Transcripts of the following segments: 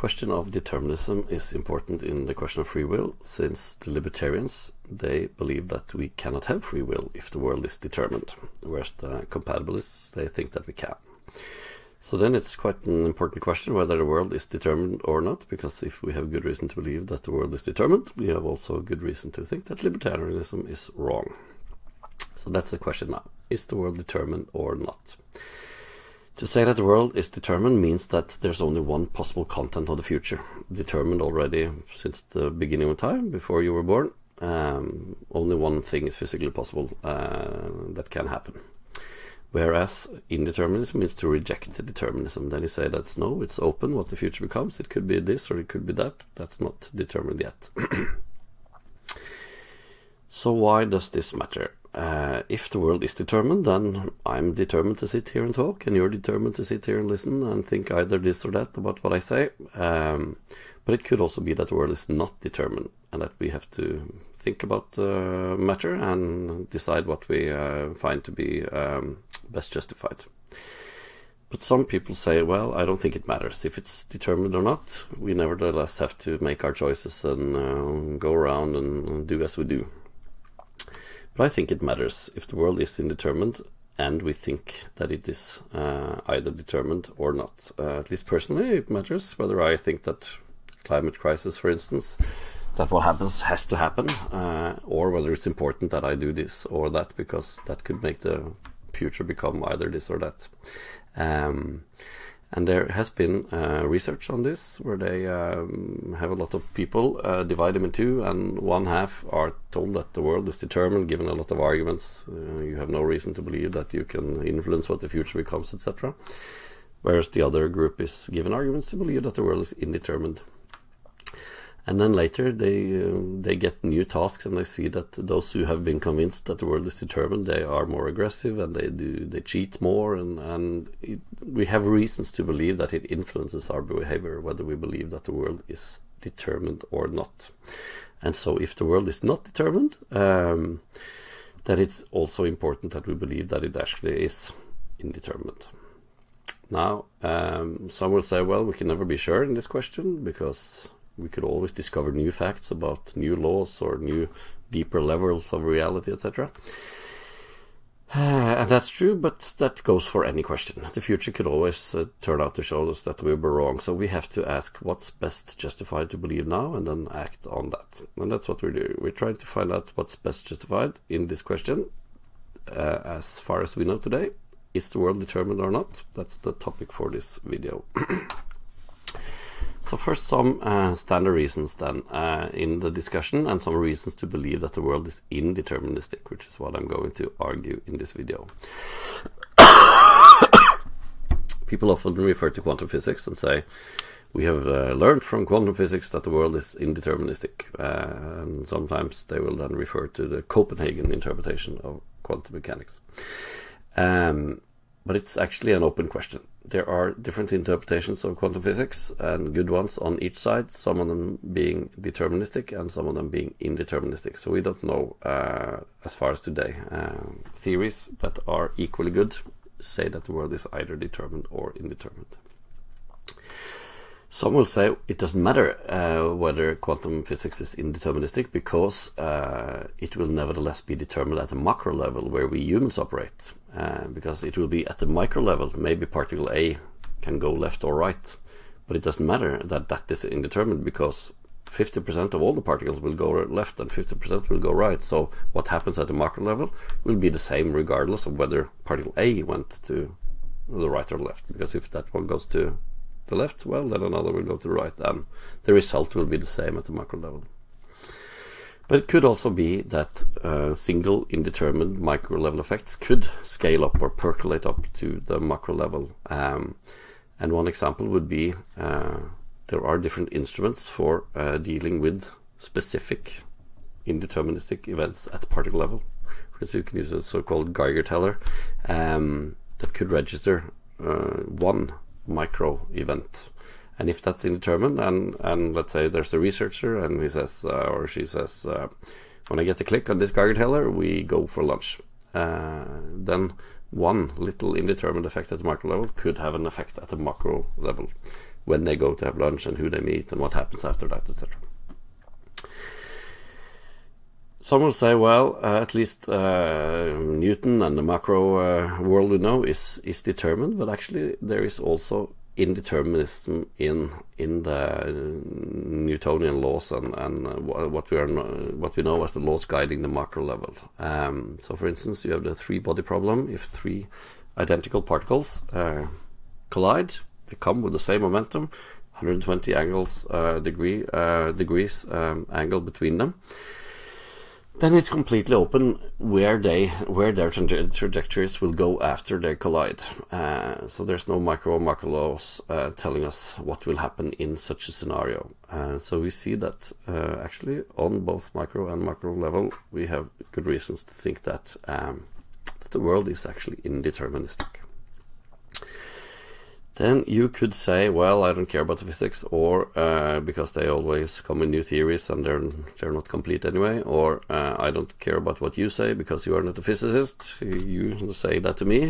question of determinism is important in the question of free will, since the libertarians, they believe that we cannot have free will if the world is determined, whereas the compatibilists, they think that we can. So then it's quite an important question whether the world is determined or not, because if we have good reason to believe that the world is determined, we have also good reason to think that libertarianism is wrong. So that's the question now. Is the world determined or not? To say that the world is determined means that there's only one possible content of the future, determined already since the beginning of time, before you were born. Only one thing is physically possible that can happen. Whereas indeterminism means to reject the determinism. Then you say that's no, it's open what the future becomes. It could be this or it could be that. That's not determined yet. So why does this matter? If the world is determined, then I'm determined to sit here and talk, and you're determined to sit here and listen and think either this or that about what I say. But it could also be that the world is not determined, and that we have to think about the matter and decide what we find to be best justified. But some people say, well, I don't think it matters. If it's determined or not, we nevertheless have to make our choices and go around and do as we do. But I think it matters if the world is indeterminate and we think that it is either determined or not. At least personally, it matters whether I think that climate crisis, for instance, that what happens has to happen, or whether it's important that I do this or that, because that could make the future become either this or that. And there has been research on this, where they have a lot of people, divide them in two, and one half are told that the world is determined, given a lot of arguments. You have no reason to believe that you can influence what the future becomes, etc. Whereas the other group is given arguments to believe that the world is indeterminate. And then later they get new tasks, and they see that those who have been convinced that the world is determined, they are more aggressive and they cheat more, and we have reasons to believe that it influences our behavior, whether we believe that the world is determined or not. And so if the world is not determined, then it's also important that we believe that it actually is indeterminate. Now, some will say, well, we can never be sure in this question, because we could always discover new facts about new laws or new deeper levels of reality, etc. And that's true, but that goes for any question. The future could always turn out to show us that we were wrong. So we have to ask what's best justified to believe now, and then act on that. And that's what we're doing. We're trying to find out what's best justified in this question. As far as we know today, is the world determined or not? That's the topic for this video. So first, some standard reasons then in the discussion, and some reasons to believe that the world is indeterministic, which is what I'm going to argue in this video. People often refer to quantum physics and say, we have learned from quantum physics that the world is indeterministic. And sometimes they will then refer to the Copenhagen interpretation of quantum mechanics. But it's actually an open question. There are different interpretations of quantum physics, and good ones on each side, some of them being deterministic and some of them being indeterministic. So we don't know as far as today. Theories that are equally good say that the world is either determined or indeterminate. Some will say it doesn't matter whether quantum physics is indeterministic, because it will nevertheless be determined at a macro level where we humans operate. Because it will be at the micro level. Maybe particle A can go left or right, but it doesn't matter that that is indeterminate, because 50% of all the particles will go left and 50% will go right. So what happens at the macro level will be the same regardless of whether particle A went to the right or left. Because if that one goes to the left, well, then another will go to the right, and the result will be the same at the macro level. But it could also be that single indeterminate micro level effects could scale up or percolate up to the macro level. And one example would be there are different instruments for dealing with specific indeterministic events at the particle level. For instance, you can use a so-called Geiger teller that could register one micro event. And if that's indeterminate, and let's say there's a researcher and he says or she says, when I get a click on this Geiger teller, we go for lunch. Then one little indeterminate effect at the micro level could have an effect at the macro level. when they go to have lunch and who they meet and what happens after that, etc. Some will say, well, at least Newton and the macro world we know is determined, but actually there is also indeterminism in the Newtonian laws and what we know as the laws guiding the macro level. So, for instance, you have the three-body problem. If three identical particles collide, they come with the same momentum, 120 degrees angle between them. Then it's completely open where their trajectories will go after they collide. So there's no macro laws telling us what will happen in such a scenario. So we see that actually on both micro and macro level, we have good reasons to think that the world is actually indeterministic. Then you could say, well, I don't care about the physics, or because they always come with new theories and they're not complete anyway, or I don't care about what you say because you are not a physicist. You say that to me,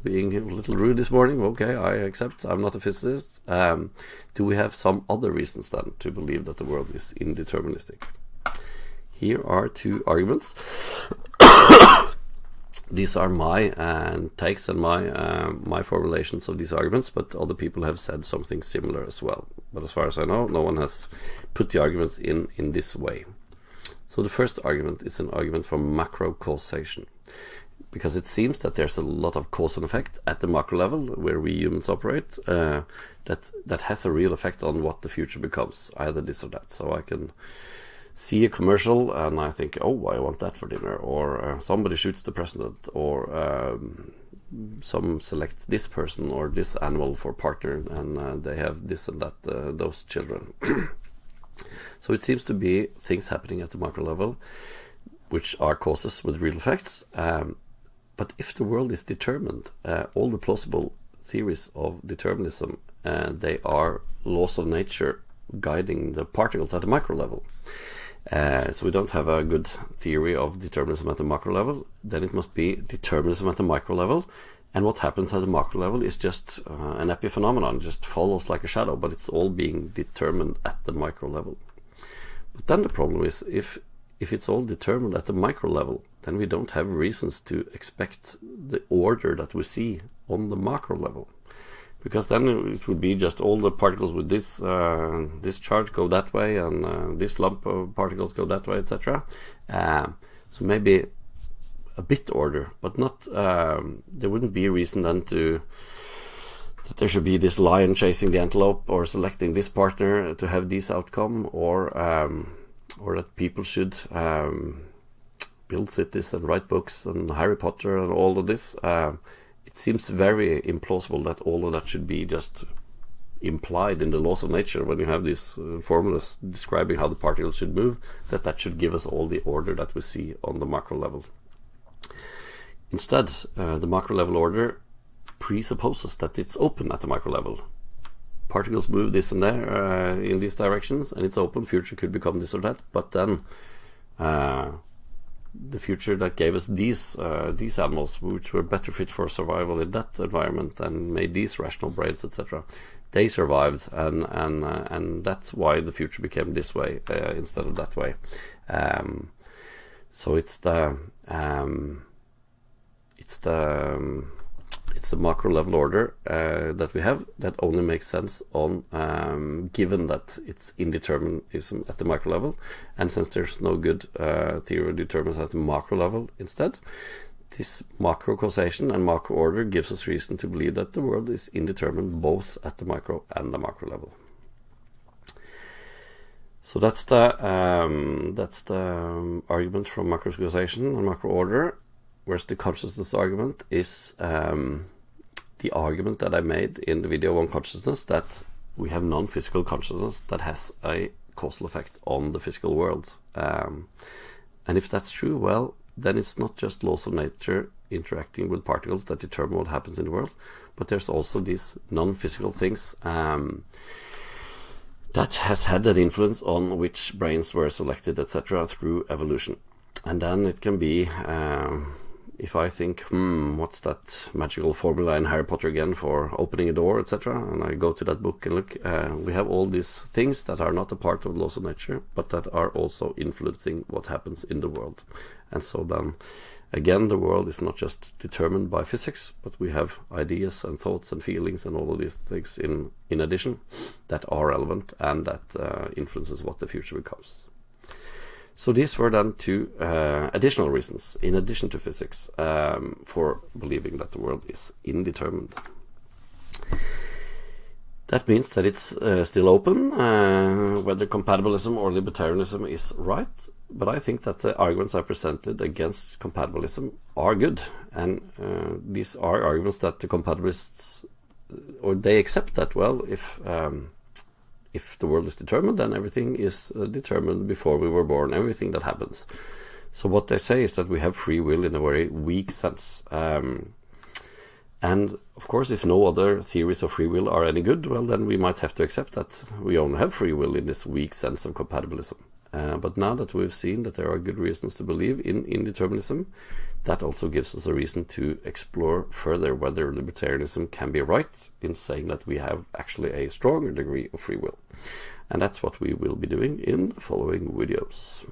being a little rude this morning. Okay, I accept. I'm not a physicist. Do we have some other reasons then to believe that the world is indeterministic? Here are two arguments. These are my takes and my formulations of these arguments, but other people have said something similar as well. But as far as I know, no one has put the arguments in this way. So the first argument is an argument for macro causation, because it seems that there's a lot of cause and effect at the macro level where we humans operate that has a real effect on what the future becomes, either this or that. So I can see a commercial and I think, oh, I want that for dinner, or somebody shoots the president, or some select this person or this animal for partner, and they have this and that, those children. So it seems to be things happening at the macro level which are causes with real effects. But if the world is determined, all the plausible theories of determinism, they are laws of nature guiding the particles at the micro level. So we don't have a good theory of determinism at the macro level. Then it must be determinism at the micro level. And what happens at the macro level is just an epiphenomenon, just follows like a shadow, but it's all being determined at the micro level. But then the problem is, if it's all determined at the micro level, then we don't have reasons to expect the order that we see on the macro level. Because then it would be just all the particles with this charge go that way, and this lump of particles go that way, etc. So maybe a bit order, but not. There wouldn't be a reason then that there should be this lion chasing the antelope, or selecting this partner to have this outcome, or that people should build cities and write books and Harry Potter and all of this. It seems very implausible that all of that should be just implied in the laws of nature when you have these formulas describing how the particles should move, that should give us all the order that we see on the macro level. Instead, the macro level order presupposes that it's open at the macro level. Particles move this and there in these directions, and it's open. Future could become this or that, but then the future that gave us these animals, which were better fit for survival in that environment and made these rational brains, etc., they survived, and that's why the future became this way instead of that way. So it's the macro level order that we have that only makes sense on given that it's indeterminism at the micro level, and since there's no good theory of determinism at the macro level, instead this macro causation and macro order gives us reason to believe that the world is indeterminate both at the micro and the macro level. So that's the argument from macro causation and macro order. Whereas the consciousness argument is the argument that I made in the video on consciousness, that we have non-physical consciousness that has a causal effect on the physical world. And if that's true, well, then it's not just laws of nature interacting with particles that determine what happens in the world, but there's also these non-physical things that has had an influence on which brains were selected, etc., through evolution. And then it can be if I think, what's that magical formula in Harry Potter again for opening a door, etc., and I go to that book and look, we have all these things that are not a part of the laws of nature, but that are also influencing what happens in the world. And so then, again, the world is not just determined by physics, but we have ideas and thoughts and feelings and all of these things in addition that are relevant and that influences what the future becomes. So these were then two additional reasons, in addition to physics, for believing that the world is indeterminate. That means that it's still open, whether compatibilism or libertarianism is right, but I think that the arguments I presented against compatibilism are good, and these are arguments that the compatibilists, or they accept that, well, if the world is determined, then everything is determined before we were born, everything that happens. So what they say is that we have free will in a very weak sense. And of course, if no other theories of free will are any good, well, then we might have to accept that we only have free will in this weak sense of compatibilism. But now that we've seen that there are good reasons to believe in indeterminism, that also gives us a reason to explore further whether libertarianism can be right in saying that we have actually a stronger degree of free will. And that's what we will be doing in the following videos.